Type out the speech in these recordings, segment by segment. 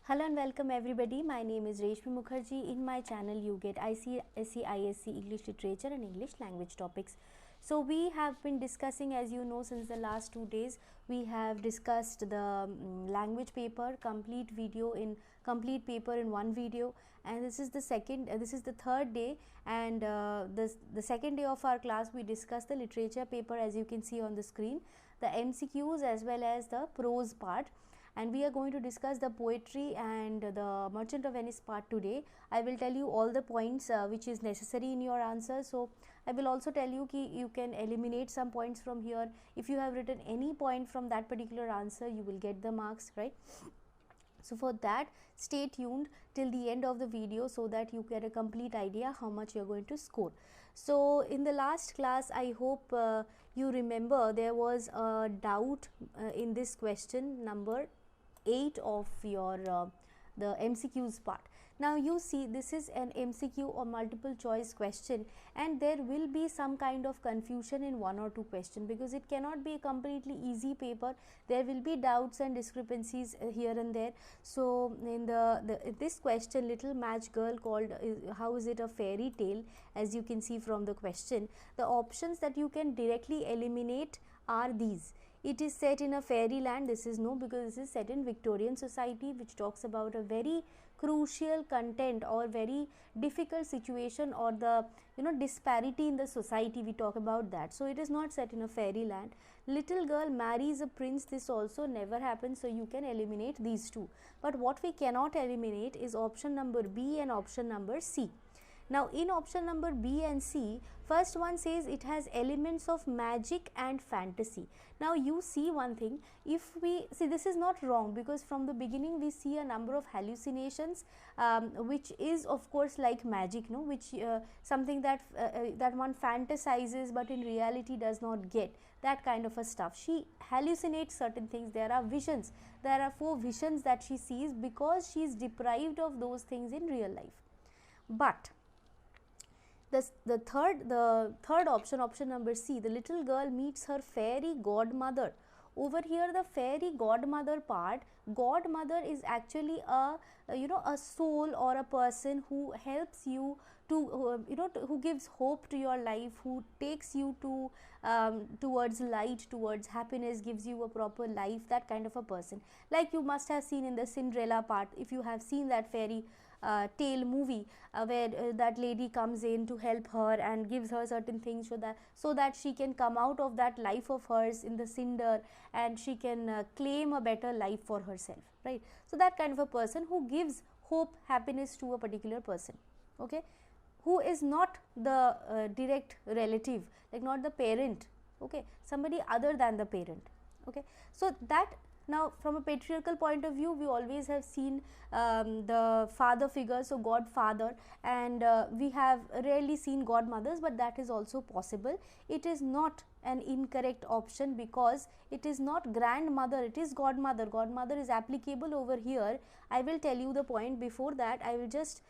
Hello and welcome everybody. My name is Reshmi Mukherjee. In my channel you get ICSE, ISC, English Literature and English Language topics. So we have been discussing, as you know, since the last 2 days, we have discussed the language paper, complete paper in one video, and this is the third day, and the second day of our class we discussed the literature paper, as you can see on the screen, the MCQs as well as the prose part. And we are going to discuss the poetry and the Merchant of Venice part today. I will tell you all the points which is necessary in your answer. So I will also tell you ki you can eliminate some points from here. If you have written any point from that particular answer, you will get the marks, right? So for that, stay tuned till the end of the video so that you get a complete idea how much you are going to score. So in the last class, I hope you remember there was a doubt in this question number 8 of your the MCQs part. Now you see, this is an MCQ or multiple choice question, and there will be some kind of confusion in one or two questions because it cannot be a completely easy paper. There will be doubts and discrepancies here and there. So in this question, little match girl called how is it a fairy tale, as you can see from the question, the options that you can directly eliminate are these. It is set in a fairyland. This is no, because this is set in Victorian society, which talks about a very crucial content or very difficult situation, or the disparity in the society. We talk about that. So it is not set in a fairyland. Little girl marries a prince. This also never happens. So you can eliminate these two. But what we cannot eliminate is option number B and option number C. Now in option number B and C, first one says it has elements of magic and fantasy. Now you see one thing, if we see, this is not wrong, because from the beginning we see a number of hallucinations, which is of course like magic, no, which something that that one fantasizes but in reality does not get, that kind of a stuff. She hallucinates certain things. There are visions. There are 4 visions that she sees because she is deprived of those things in real life. But the third option number C, the little girl meets her fairy godmother. Over here, the fairy godmother part, godmother is actually a a soul or a person who helps you to who gives hope to your life, who takes you to towards light, towards happiness, gives you a proper life, that kind of a person. Like you must have seen in the Cinderella part, if you have seen that fairy tale movie, where that lady comes in to help her and gives her certain things so that she can come out of that life of hers in the cinder, and she can claim a better life for herself, right? So that kind of a person who gives hope, happiness to a particular person, okay, who is not the direct relative, like not the parent, okay, somebody other than the parent, okay. So that, now from a patriarchal point of view, we always have seen the father figure, so godfather, and we have rarely seen godmothers, but that is also possible. It is not an incorrect option because it is not grandmother, it is godmother. Godmother is applicable over here. I will tell you the point. Before that, I will just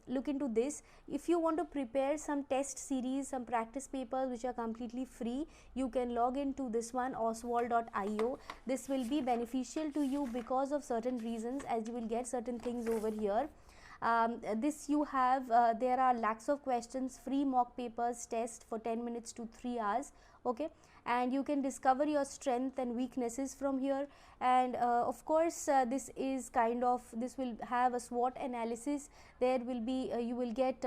look into this. If you want to prepare some test series, some practice papers which are completely free, you can log into this one, oswal.io. This will be beneficial to you because of certain reasons, as you will get certain things over here. This you have, there are lakhs of questions, free mock papers, test for 10 minutes to 3 hours, okay, and you can discover your strength and weaknesses from here. And of course this is kind of, this will have a SWOT analysis. There will be you will get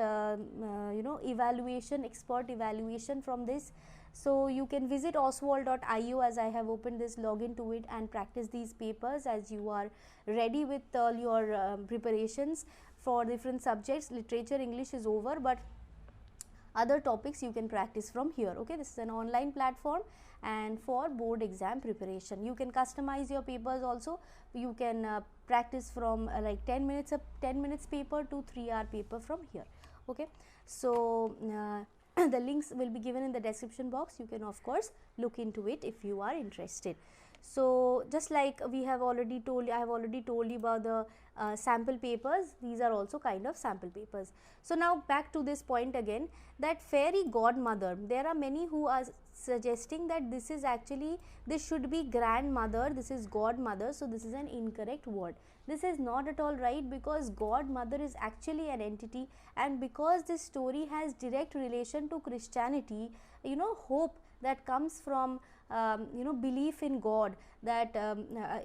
evaluation, expert evaluation from this. So you can visit oswal.io, as I have opened this, log into it and practice these papers as you are ready with all your preparations for different subjects. Literature, English is over, but other topics you can practice from here, okay. This is an online platform, and for board exam preparation you can customize your papers also. You can practice from like 10 minutes paper to 3-hour paper from here, okay. So the links will be given in the description box. You can of course look into it if you are interested. So just like we have already told you, I have already told you about the sample papers. These are also kind of sample papers. So now back to this point again, that fairy godmother, there are many who are suggesting that this is actually, this should be grandmother, this is godmother, so this is an incorrect word. This is not at all right, because godmother is actually an entity, and because this story has direct relation to Christianity, hope that comes from belief in God, that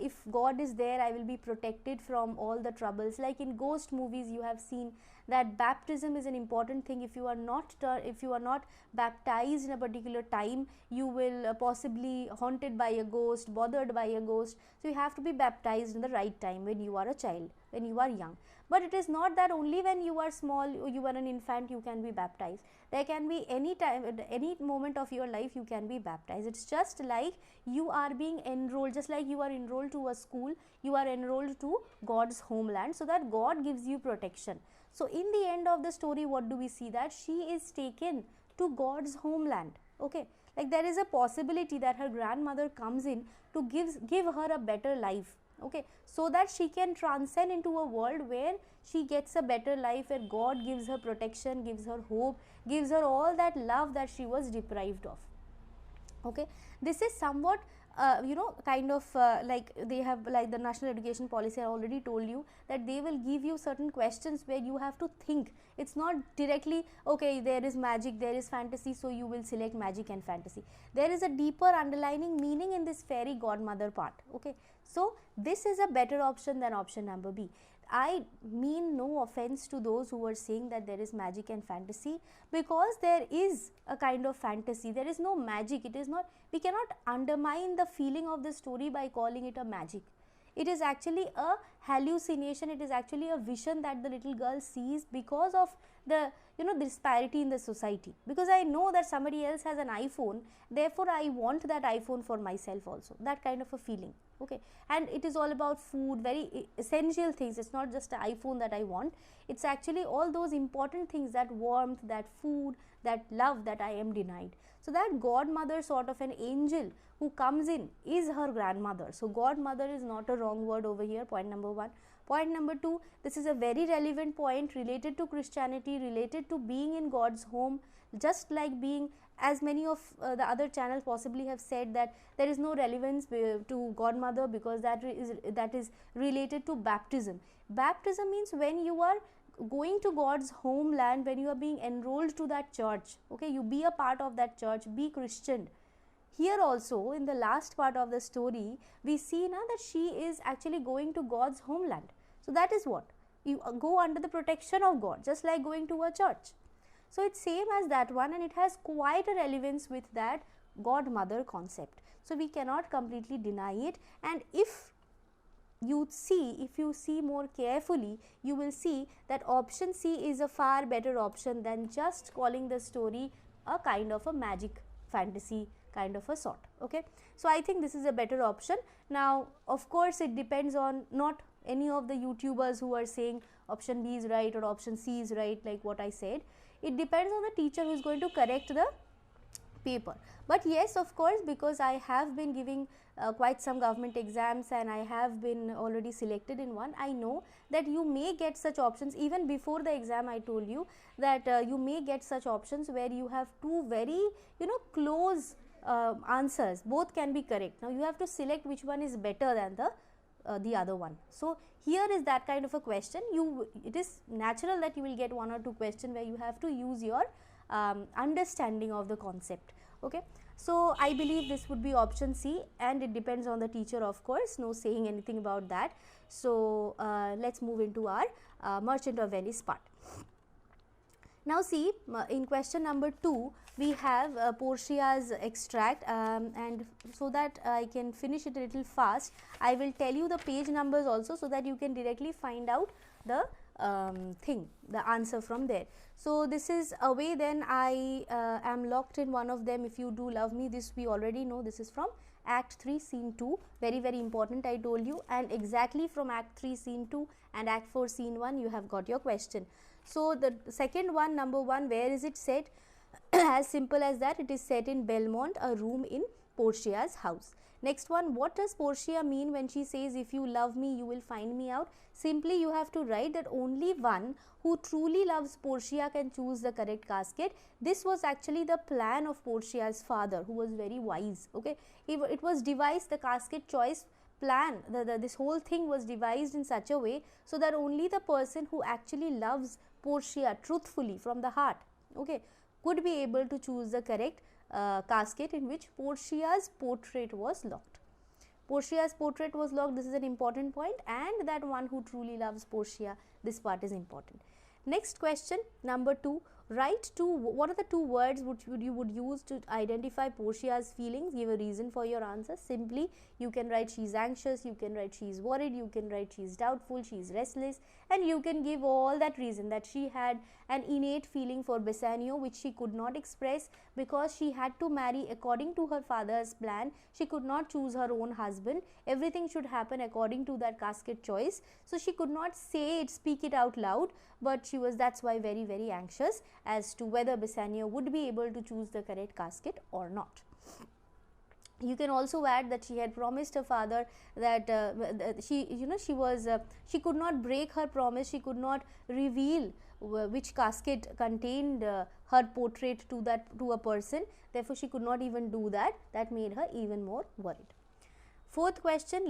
if God is there, I will be protected from all the troubles. Like in ghost movies you have seen that baptism is an important thing. If you are not baptized in a particular time, you will possibly haunted by a ghost, bothered by a ghost. So you have to be baptized in the right time, when you are a child, when you are young. But it is not that only when you are small, you are an infant, you can be baptized. There can be any time, at any moment of your life you can be baptized. It's just like you are being enrolled, just like you are enrolled to a school, you are enrolled to God's homeland, so that God gives you protection. So in the end of the story, what do we see? That she is taken to God's homeland. Okay, like there is a possibility that her grandmother comes in to give her a better life. Okay, so that she can transcend into a world where she gets a better life, where God gives her protection, gives her hope, gives her all that love that she was deprived of. Okay, this is somewhat kind of like they have, like the national education policy, I already told you that they will give you certain questions where you have to think. It's not directly, okay, there is magic, there is fantasy, so you will select magic and fantasy. There is a deeper underlining meaning in this fairy godmother part. Okay, so this is a better option than option number B. I mean no offense to those who are saying that there is magic and fantasy, because there is a kind of fantasy, there is no magic. It is not, we cannot undermine the feeling of the story by calling it a magic. It is actually a hallucination, it is actually a vision that the little girl sees because of the disparity in the society. Because I know that somebody else has an iPhone, therefore I want that iPhone for myself also, that kind of a feeling. Okay, and it is all about food, very essential things. It's not just an iPhone that I want, it's actually all those important things, that warmth, that food, that love that I am denied. So that godmother, sort of an angel who comes in, is her grandmother. So godmother is not a wrong word over here, point number 1. Point number 2, this is a very relevant point related to Christianity, related to being in God's home, just like being, as many of the other channels possibly have said, that there is no relevance to godmother because that is related to baptism. Baptism means when you are going to God's homeland, when you are being enrolled to that church. Okay, you be a part of that church, be Christian. Here also, in the last part of the story, we see now that she is actually going to God's homeland. So that is what? You go under the protection of God, just like going to a church. So it's same as that one, and it has quite a relevance with that godmother concept. So we cannot completely deny it. And if you see more carefully, you will see that option C is a far better option than just calling the story a kind of a magic fantasy kind of a sort. Okay, so I think this is a better option. Now of course it depends on not any of the YouTubers who are saying option B is right or option C is right, like what I said. It depends on the teacher who is going to correct the paper. But yes, of course, because I have been giving quite some government exams and I have been already selected in one, I know that you may get such options. Even before the exam I told you that you may get such options where you have two very close answers, both can be correct. Now you have to select which one is better than the other one. So here is that kind of a question. It is natural that you will get one or two questions where you have to use your understanding of the concept. Okay, so I believe this would be option C, and it depends on the teacher, of course, no saying anything about that. So let's move into our Merchant of Venice part. Now see, in question number 2 we have Portia's extract, and so that I can finish it a little fast, I will tell you the page numbers also, so that you can directly find out the the answer from there. So this is Away Then I Am Locked in One of Them, If You Do Love Me. This we already know, this is from Act 3 Scene 2, very very important, I told you, and exactly from Act 3 Scene 2 and Act 4 Scene 1 you have got your question. So the second one, number 1, where is it set? As simple as that, it is set in Belmont, a room in Portia's house. Next one, what does Portia mean when she says, if you love me, you will find me out? Simply you have to write that only one who truly loves Portia can choose the correct casket. This was actually the plan of Portia's father, who was very wise. Okay, it was devised, the casket choice plan, this whole thing was devised in such a way so that only the person who actually loves Portia truthfully from the heart, okay, could be able to choose the correct casket in which Portia's portrait was locked. Portia's portrait was locked, this is an important point, and that one who truly loves Portia, this part is important. Next question, number 2, write what are the 2 words which you would use to identify Portia's feelings? Give a reason for your answer. Simply, you can write she is anxious, you can write she is worried, you can write she is doubtful, she is restless, and you can give all that reason that she had an innate feeling for Bassanio which she could not express because she had to marry according to her father's plan. She could not choose her own husband. Everything should happen according to that casket choice. So she could not say it, speak it out loud, but she was, that's why, very, very anxious as to whether Bassanio would be able to choose the correct casket or not. You can also add that she had promised her father that she could not break her promise, she could not reveal which casket contained her portrait to a person, therefore she could not even do that. That made her even more worried. Third question,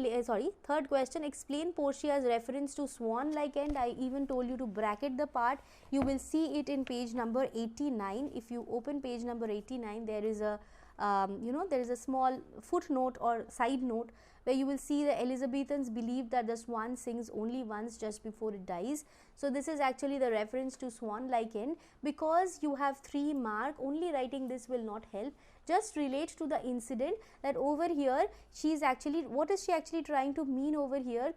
explain Portia's reference to swan-like end. I even told you to bracket the part. You will see it in page number 89. If you open page number 89, there is a there is a small footnote or side note where you will see the Elizabethans believe that the swan sings only once just before it dies. So this is actually the reference to swan-like end. Because you have 3 mark, only writing this will not help. Just relate to the incident that over here she is actually, what is she actually trying to mean over here?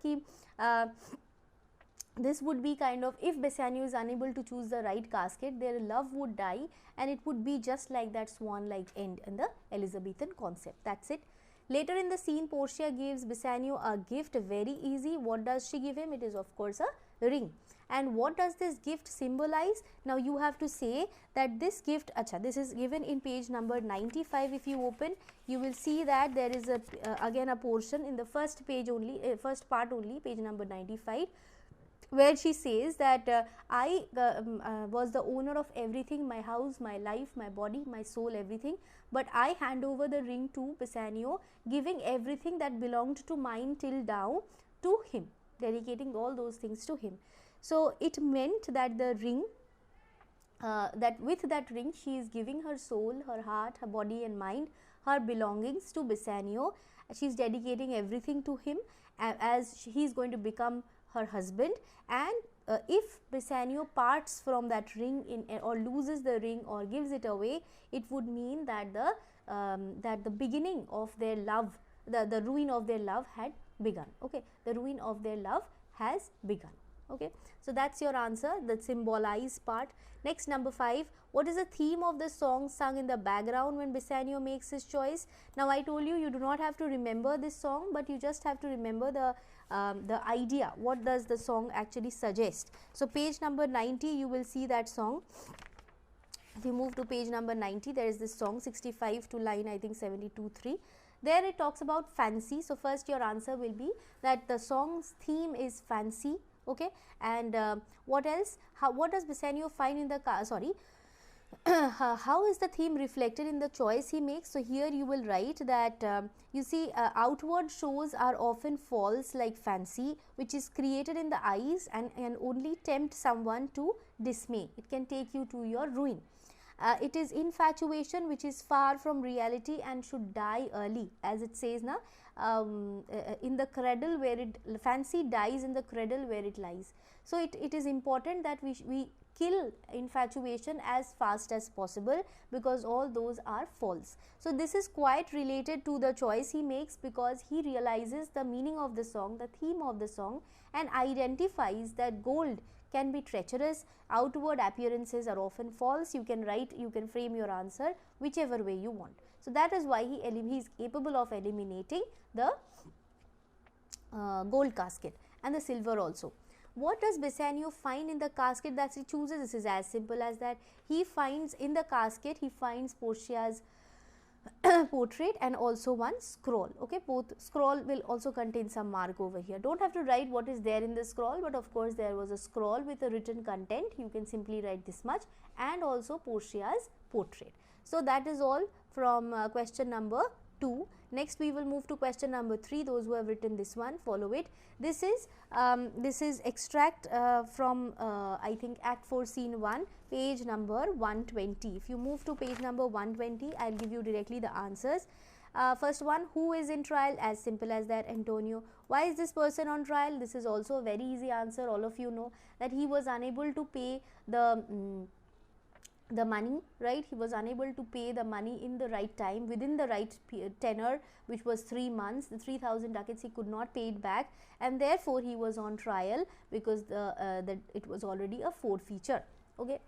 This would be kind of, if Bassanio is unable to choose the right casket, their love would die, and it would be just like that swan-like end in the Elizabethan concept. That's it. Later in the scene, Portia gives Bassanio a gift, very easy. What does she give him? It is of course a ring. And what does this gift symbolize? Now you have to say that this gift, this is given in page number 95. If you open, you will see that there is a again a portion in the first page only, first part only, page number 95, where she says that I was the owner of everything, my house, my life, my body, my soul, everything, but I hand over the ring to Bassanio, giving everything that belonged to mine till now to him, dedicating all those things to him. So it meant that the ring, that with that ring she is giving her soul, her heart, her body and mind, her belongings to Bassanio. She is dedicating everything to him as he is going to become her husband, and if Bassanio parts from that ring or loses the ring or gives it away, it would mean that the beginning of their love, the ruin of their love had begun. Okay, the ruin of their love has begun. Okay, so that's your answer, the symbolized part. Next, number 5, what is the theme of the song sung in the background when Bassanio makes his choice? Now I told you, you do not have to remember this song, but you just have to remember the idea. What does the song actually suggest? So page number 90, you will see that song. If you move to page number 90, there is this song 65 to line I think 72-3. There it talks about fancy. So first your answer will be that the song's theme is fancy. Okay, and what else? What does Bassanio find in the how is the theme reflected in the choice he makes? So here you will write that you see outward shows are often false like fancy, which is created in the eyes and only tempt someone to dismay. It can take you to your ruin. It is infatuation which is far from reality and should die early, as it says now, in the cradle where fancy dies in the cradle where it lies. So it is important that we kill infatuation as fast as possible, because all those are false. So this is quite related to the choice he makes, because he realizes the meaning of the song, the theme of the song, and identifies that gold can be treacherous, outward appearances are often false. You can write, you can frame your answer whichever way you want. So that is why he is capable of eliminating the gold casket and the silver also. What does Bassanio find in the casket that he chooses? This is as simple as that. He finds in the casket, he finds Portia's portrait and also one scroll. Okay, both scroll will also contain some mark over here. Don't have to write what is there in the scroll, but of course there was a scroll with a written content. You can simply write this much, and also Portia's portrait. So that is all from question number 2. Next we will move to question number 3. Those who have written this one, follow it. This is extract from I think Act 4 Scene 1, page number 120. If you move to page number 120, I will give you directly the answers. First one, who is in trial? As simple as that, Antonio. Why is this person on trial? This is also a very easy answer. All of you know that he was unable to pay the money, right? He was unable to pay the money in the right time, within the right tenor, which was 3 months. The 3,000 ducats he could not pay it back, and therefore he was on trial because it was already a forfeiture. Okay.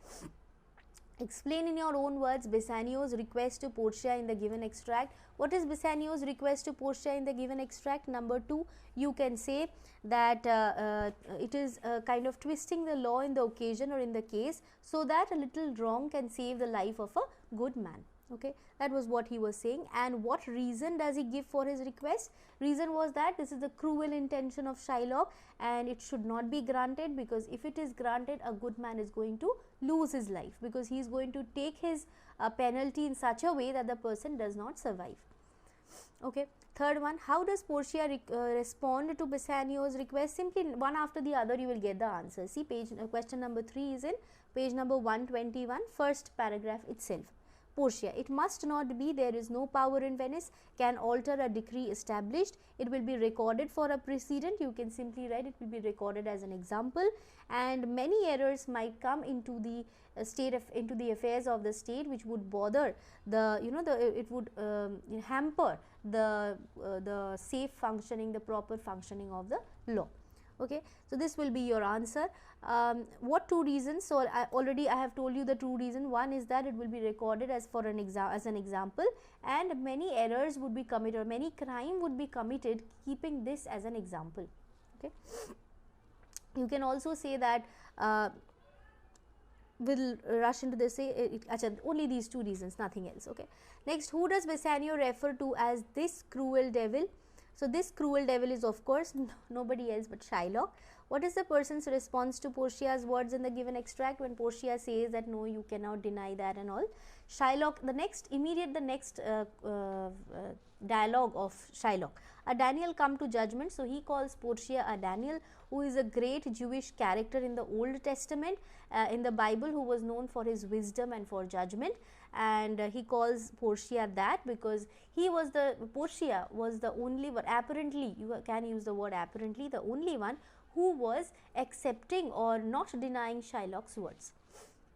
Explain in your own words Bassanio's request to Portia in the given extract. What is Bassanio's request to Portia in the given extract? Number 2, you can say that it is kind of twisting the law in the occasion or in the case, so that a little wrong can save the life of a good man. Okay, that was what he was saying. And what reason does he give for his request? Reason was that this is the cruel intention of Shylock and it should not be granted, because if it is granted, a good man is going to lose his life, because he is going to take his penalty in such a way that the person does not survive. Okay. Third one, how does Portia respond to Bassanio's request? Simply one after the other you will get the answer. See, question number 3 is in page number 121, first paragraph itself. Portia, it must not be, there is no power in Venice can alter a decree established. It will be recorded for a precedent. You can simply write it will be recorded as an example, and many errors might come into the into the affairs of the state, which would bother the it would hamper the safe functioning, the proper functioning of the law. Okay, so this will be your answer. What 2 reasons? So I have told you the 2 reasons. One is that it will be recorded as an example, and many errors would be committed, or many crime would be committed keeping this as an example. Okay, you can also say that we'll rush into this. Only these 2 reasons, nothing else. Okay. Next, who does Bassanio refer to as this cruel devil? So this cruel devil is of course nobody else but Shylock. What is the person's response to Portia's words in the given extract when Portia says that no, you cannot deny that and all? Shylock, the next dialogue of Shylock. A Daniel come to judgment. So he calls Portia a Daniel, who is a great Jewish character in the Old Testament, in the Bible, who was known for his wisdom and for judgment. And he calls Portia that because Portia was the only one, apparently, you can use the word apparently, the only one who was accepting or not denying Shylock's words.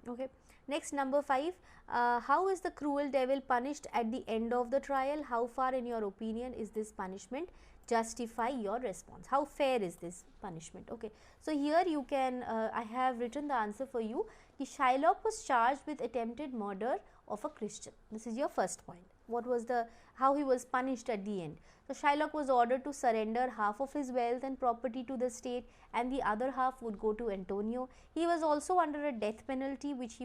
Okay. Next, number 5, how is the cruel devil punished at the end of the trial? How far in your opinion is this punishment? Justify your response. How fair is this punishment? Okay. So here you can, I have written the answer for you. Shylock was charged with attempted murder of a Christian. This is your first point. What was how he was punished at the end? So Shylock was ordered to surrender half of his wealth and property to the state, and the other half would go to Antonio. He was also under a death penalty, which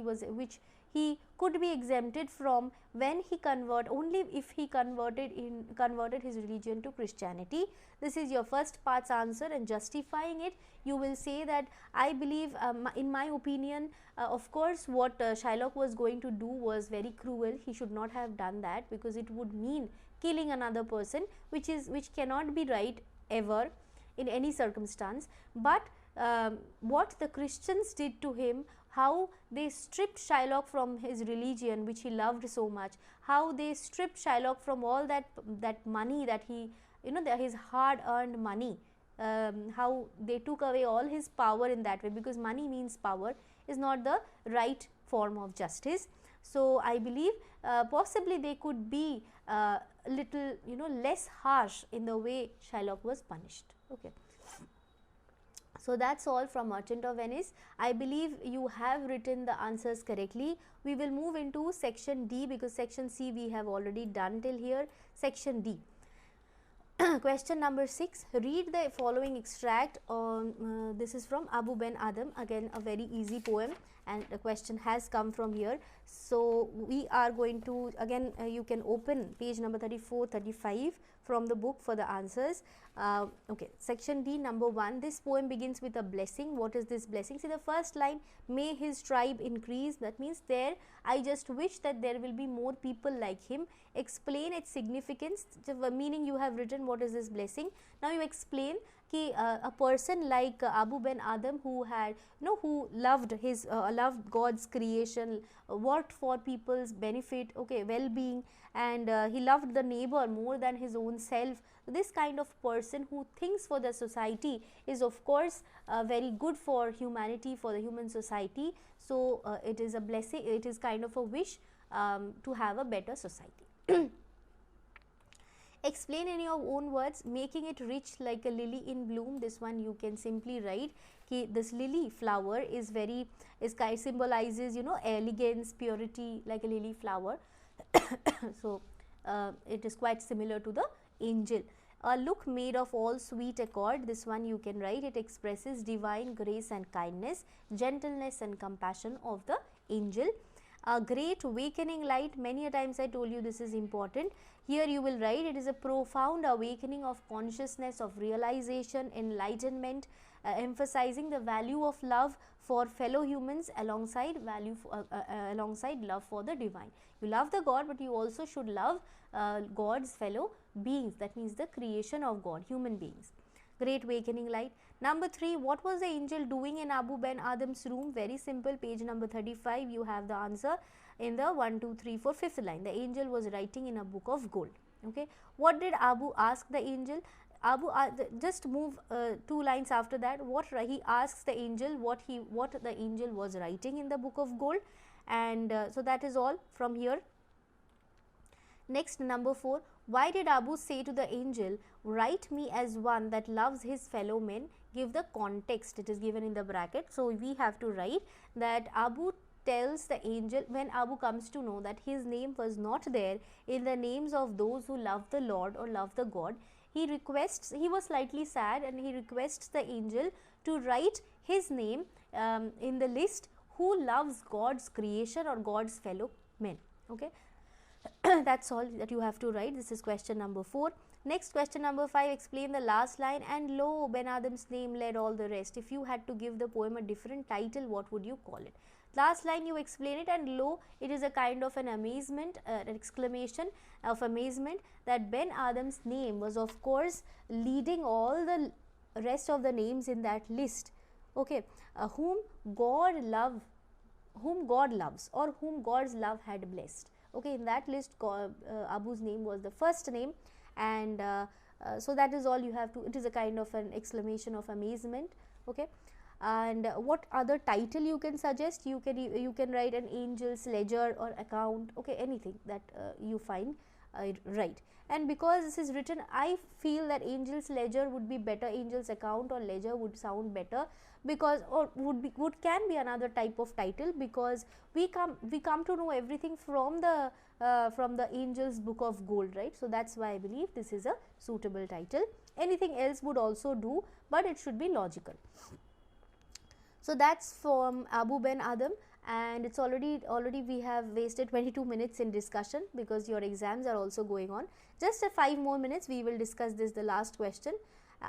he could be exempted from when he only if he converted his religion to Christianity. This is your first part's answer, and justifying it, you will say that I believe, in my opinion, of course, what Shylock was going to do was very cruel. He should not have done that, because it would mean killing another person, which cannot be right ever in any circumstance. But what the Christians did to him, how they stripped Shylock from his religion, which he loved so much, how they stripped Shylock from all that money that he, his hard earned money, how they took away all his power in that way, because money means power, is not the right form of justice. So I believe possibly they could be little less harsh in the way Shylock was punished. Okay. So that's all from Merchant of Venice. I believe you have written the answers correctly. We will move into section D, because section C we have already done till here. Section D. Question number 6. Read the following extract. This is from Abu Ben Adam. Again, a very easy poem, and the question has come from here. So we are going to, again, you can open page number 34, 35 from the book for the answers. Okay, section D, number 1. This poem begins with a blessing. What is this blessing? See the first line, may his tribe increase. That means there, I just wish that there will be more people like him. Explain its significance, the meaning you have written. What is this blessing? Now you explain कि a person like Abu Ben Adam, who had who loved his loved God's creation, worked for people's benefit, okay, well-being, and he loved the neighbor more than his own self. This kind of person who thinks for the society is of course very good for humanity, for the human society. So it is a blessing, it is kind of a wish to have a better society. Explain in your own words, making it rich like a lily in bloom. This one you can simply write कि this lily flower is very, symbolizes elegance, purity, like a lily flower. So it is quite similar to the angel. A look made of all sweet accord. This one you can write, it expresses divine grace and kindness, gentleness and compassion of the angel. A great awakening light. Many a times I told you this is important. Here you will write, it is a profound awakening of consciousness, of realization, enlightenment, emphasizing the value of love for fellow humans alongside alongside love for the divine. You love the God, but you also should love God's fellow beings. That means the creation of God, human beings. Great awakening light. Number 3, what was the angel doing in Abu Ben Adam's room? Very simple, page number 35, you have the answer in the 1, 2, 3, 4, 5th line. The angel was writing in a book of gold. Okay, what did Abu ask the angel? Abu just move 2 lines after that. What he asks the angel, what the angel was writing in the book of gold, and so that is all from here. Next, number 4, why did Abu say to the angel, write me as one that loves his fellow men? Give the context, it is given in the bracket. So we have to write that Abu tells the angel, when Abu comes to know that his name was not there in the names of those who love the Lord or love the God, he requests, he was slightly sad, and he requests the angel to write his name in the list who loves God's creation or God's fellow men. Okay. That's all that you have to write. This is question number 4. Next, question number 5, explain the last line, and lo, Ben Adam's name led all the rest. If you had to give the poem a different title, what would you call it? Last line you explain it, and lo, it is a kind of an amazement, an exclamation of amazement that Ben Adam's name was of course leading all the rest of the names in that list. Okay, whom God loves or whom God's love had blessed. Okay, in that list Abu's name was the first name, and so that is all you have to, it is a kind of an exclamation of amazement. Okay, and what other title you can suggest? You can write an angel's ledger or account. Okay, anything that you find right. And because this is written, I feel that angel's ledger would be better, angel's account or ledger would sound better, because or can be another type of title, because we come to know everything from the angel's book of gold, right? So that's why I believe this is a suitable title. Anything else would also do, but it should be logical. So that's from Abu Ben Adam, and it's already we have wasted 22 minutes in discussion because your exams are also going on. Just 5 more minutes, we will discuss this, the last question.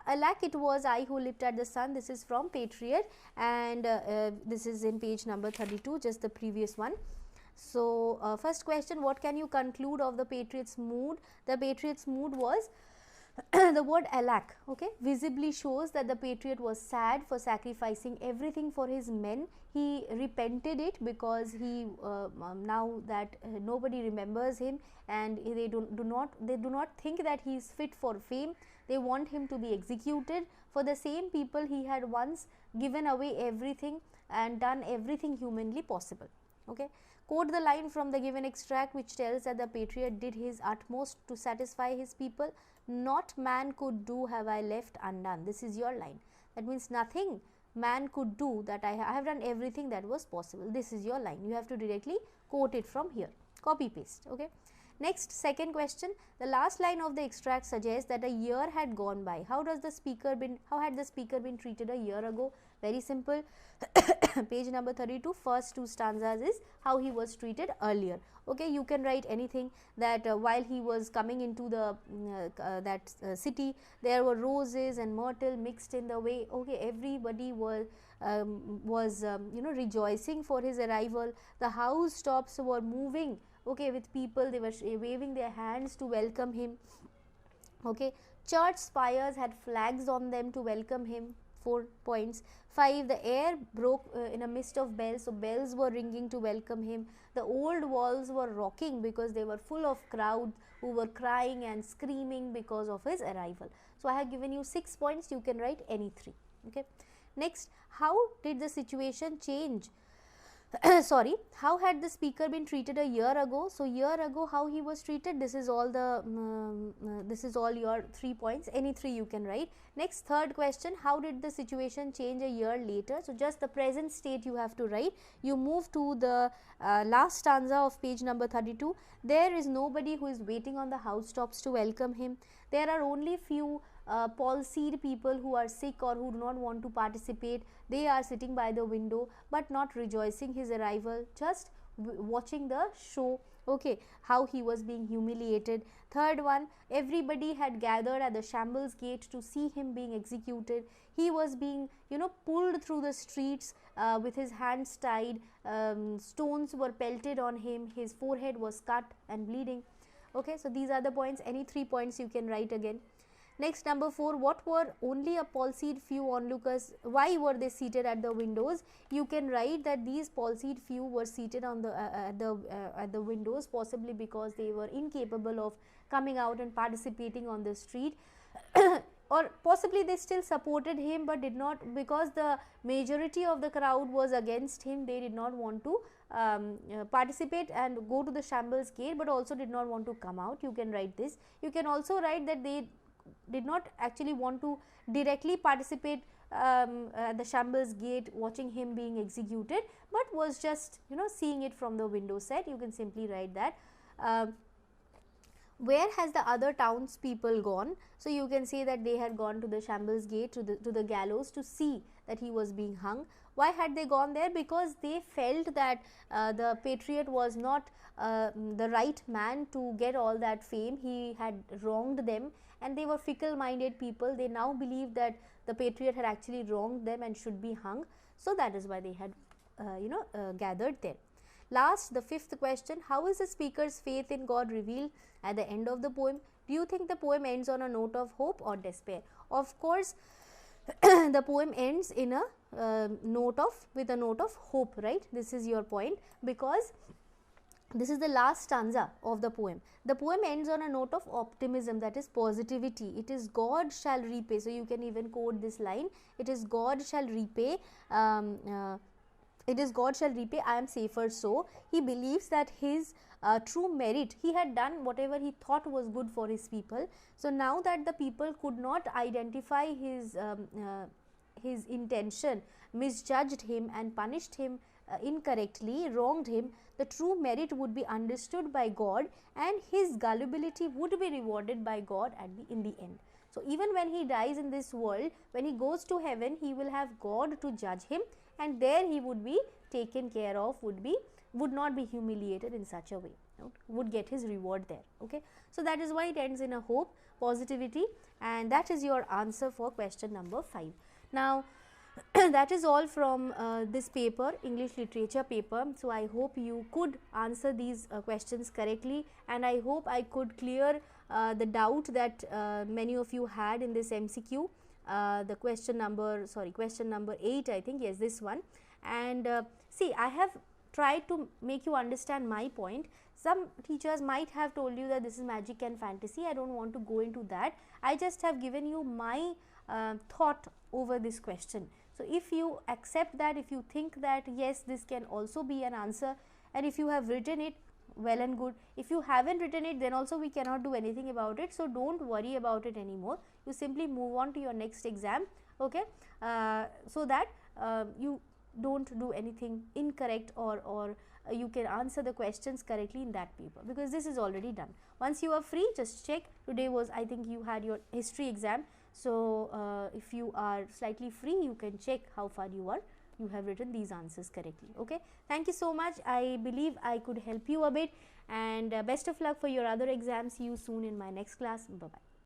Alack, it was I who leapt at the sun. This is from Patriot, and this is in page number 32, just the previous one. So first question, what can you conclude of the Patriot's mood? The Patriot's mood was the word alack, okay, visibly shows that the Patriot was sad for sacrificing everything for his men. He repented it because he now that nobody remembers him, and they do not think that he is fit for fame. They want him to be executed. For the same people he had once given away everything and done everything humanly possible. Okay, quote the line from the given extract which tells that the Patriot did his utmost to satisfy his people. Not man could do have I left undone. This is your line. That means nothing man could do, that I have done everything that was possible. This is your line. You have to directly quote it from here. Copy paste. Okay. Next, second question. The last line of the extract suggests that a year had gone by. How had the speaker been treated a year ago? Very simple. Page number 32, first two stanzas is how he was treated earlier. Okay, you can write anything that while he was coming into the city, there were roses and myrtle mixed in the way. Okay, everybody was rejoicing for his arrival. The housetops were moving, okay, with people. They were waving their hands to welcome him. Okay, church spires had flags on them to welcome him. 4 points. 5, the air broke in a mist of bells, so bells were ringing to welcome him. The old walls were rocking because they were full of crowds who were crying and screaming because of his arrival. So I have given you 6 points, you can write any 3. Okay, next, how did the situation change? Sorry, how had the speaker been treated a year ago? So year ago, how he was treated, this is all the this is all your 3 points, any 3 you can write. Next, third question, how did the situation change a year later? So just the present state you have to write. You move to the last stanza of page number 32. There is nobody who is waiting on the housetops to welcome him. There are only few palsied people who are sick or who do not want to participate. They are sitting by the window but not rejoicing his arrival, just watching the show, okay, how he was being humiliated. Third one, everybody had gathered at the shambles gate to see him being executed. He was being pulled through the streets with his hands tied. Stones were pelted on him. His forehead was cut and bleeding. Okay, so these are the points, any 3 points you can write again. Next, number 4, what were only a palsied few onlookers, why were they seated at the windows? You can write that these palsied few were seated on the at the windows, possibly because they were incapable of coming out and participating on the street. Or possibly they still supported him but did not, because the majority of the crowd was against him. They did not want to participate and go to the shambles gate, but also did not want to come out. You can write this. You can also write that they did not actually want to directly participate at the shambles gate watching him being executed, but was just seeing it from the window set. You can simply write that. Where has the other townspeople gone? So you can say that they had gone to the shambles gate, to the gallows, to see that he was being hung. Why had they gone there? Because they felt that the patriot was not the right man to get all that fame. He had wronged them, and they were fickle minded people. They now believed that the patriot had actually wronged them and should be hung. So that is why they had gathered there. Last, the 5th question, how is the speaker's faith in God revealed at the end of the poem? Do you think the poem ends on a note of hope or despair? Of course, the poem ends in a with a note of hope, right? This is your point, because this is the last stanza of the poem. The poem ends on a note of optimism, that is positivity. It is God shall repay. So you can even quote this line, it is God shall repay. It is God shall repay, I am safer so. He believes that his true merit, he had done whatever he thought was good for his people. So now that the people could not identify his intention, misjudged him and punished him incorrectly, wronged him, the true merit would be understood by God, and his gullibility would be rewarded by God in the end. So even when he dies in this world, when he goes to heaven, he will have God to judge him, and there he would be taken care of, would not be humiliated in such a way, would get his reward there. Okay, so that is why it ends in a hope, positivity, and that is your answer for question number 5. Now that is all from this paper, English literature paper. So I hope you could answer these questions correctly, and I hope I could clear the doubt that many of you had in this MCQ. The question number 8, I think, yes, this one. And see, I have tried to make you understand my point. Some teachers might have told you that this is magic and fantasy. I don't want to go into that. I just have given you my thought over this question. So if you accept that, if you think that yes, this can also be an answer, and if you have written it, well and good. If you haven't written it, then also we cannot do anything about it. So don't worry about it anymore. You simply move on to your next exam, okay, so that you don't do anything incorrect, or you can answer the questions correctly in that paper, because this is already done. Once you are free, just check. Today was, I think you had your history exam, So if you are slightly free, you can check how far you have written these answers correctly. Okay, thank you so much. I believe I could help you a bit, and best of luck for your other exams. See you soon in my next class. Bye bye.